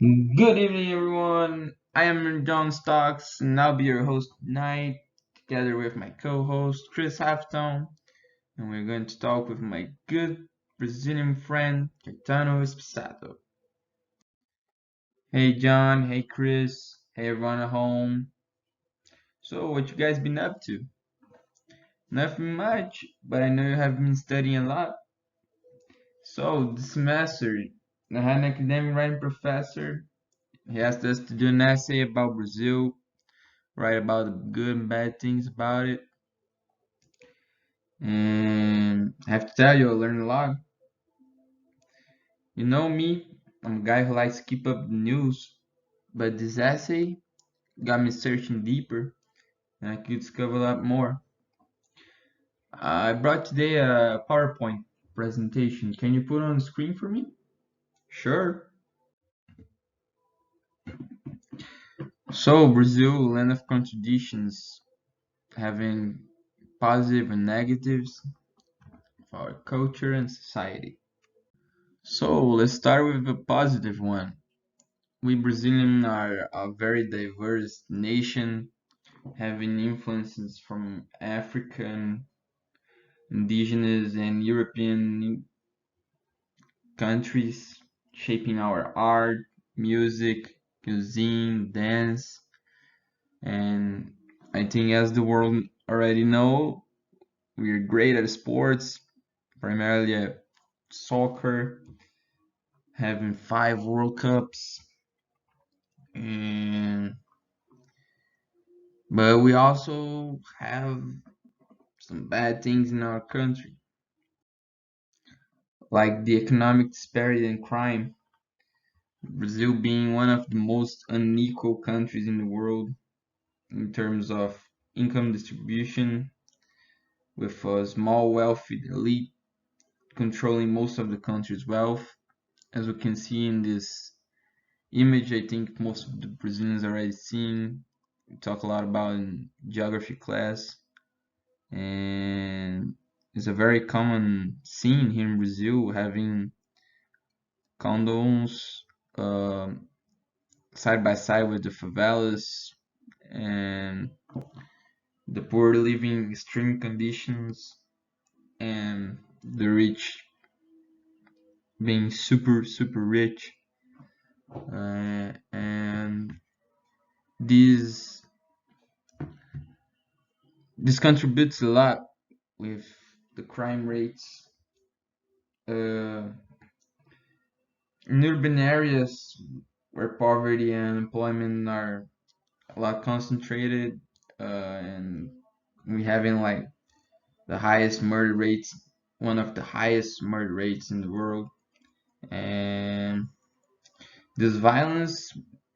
Good evening, everyone. I am John Stocks, and I'll be your host tonight, together with my co-host Chris Halftone, and we're going to talk with my good Brazilian friend Caetano Spessato. Hey, John. Hey, Chris. Hey, everyone at home. So, what you guys been up to? Nothing much, but I know you have been studying a lot. So, this semester, I had an academic writing professor. He asked us to do an essay about Brazil, write about the good and bad things about it. And I have to tell you, I learned a lot. You know me, I'm a guy who likes to keep up the news, but this essay got me searching deeper and I could discover a lot more. I brought today a PowerPoint presentation. Can you put it on the screen for me? Sure. So, Brazil, land of contradictions, having positive and negatives of our culture and society. So, let's start with a positive one. We Brazilians are a very diverse nation, having influences from African, indigenous, and European countries, shaping our art, music, cuisine, dance, and I think as the world already know, we are great at sports, primarily at soccer, having 5 World Cups, and but we also have some bad things in our country, like the economic disparity and crime. Brazil being one of the most unequal countries in the world in terms of income distribution, with a small wealthy elite controlling most of the country's wealth. As we can see in this image, I think most of the Brazilians already seen. We talk a lot about in geography class, and it's a very common scene here in Brazil, having condos um, side by side with the favelas, and the poor living extreme conditions, and the rich being super rich. And this this contributes a lot with the crime rates uh, in urban areas where poverty and unemployment are a lot concentrated, and we having like the highest murder rates, one of the highest murder rates in the world. And this violence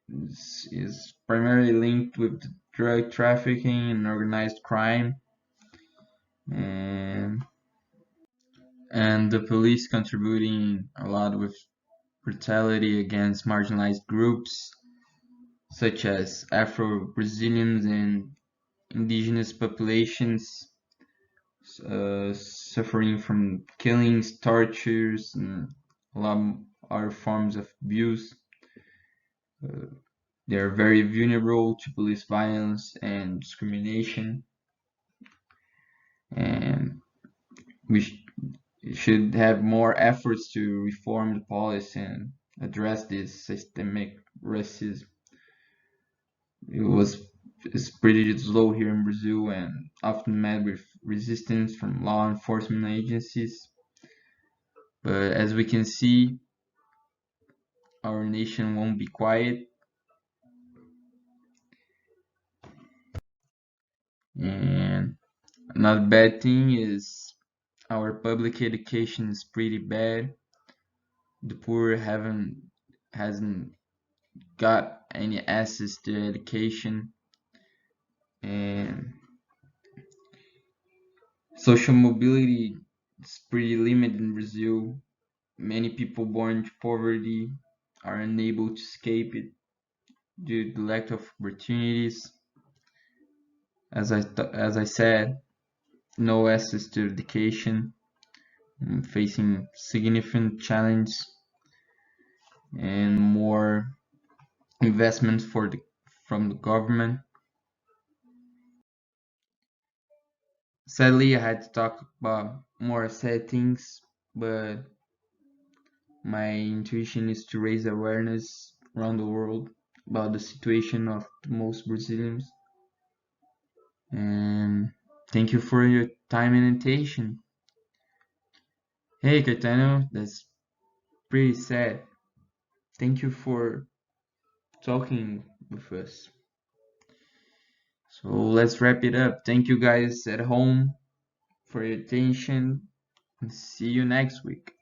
is primarily linked with drug trafficking and organized crime, and the police contributing a lot with brutality against marginalized groups such as Afro-Brazilians and indigenous populations, suffering from killings, tortures, and a lot of other forms of abuse. Uh, they are very vulnerable to police violence and discrimination, and we should have more efforts to reform the policy and address this systemic racism. It was It's pretty slow here in Brazil and often met with resistance from law enforcement agencies. But as we can see, our nation won't be quiet. And another bad thing is our public education is pretty bad. The poor haven't hasn't got any access to education, and social mobility is pretty limited in Brazil. Many people born into poverty are unable to escape it due to the lack of opportunities. As I said, no access to education, facing significant challenge and more investments from the government. Sadly, I had to talk about more sad things, but my intuition is to raise awareness around the world about the situation of most Brazilians. And thank you for your time and attention. Hey, Caetano, that's pretty sad. Thank you for talking with us. So let's wrap it up. Thank you guys at home for your attention, and see you next week.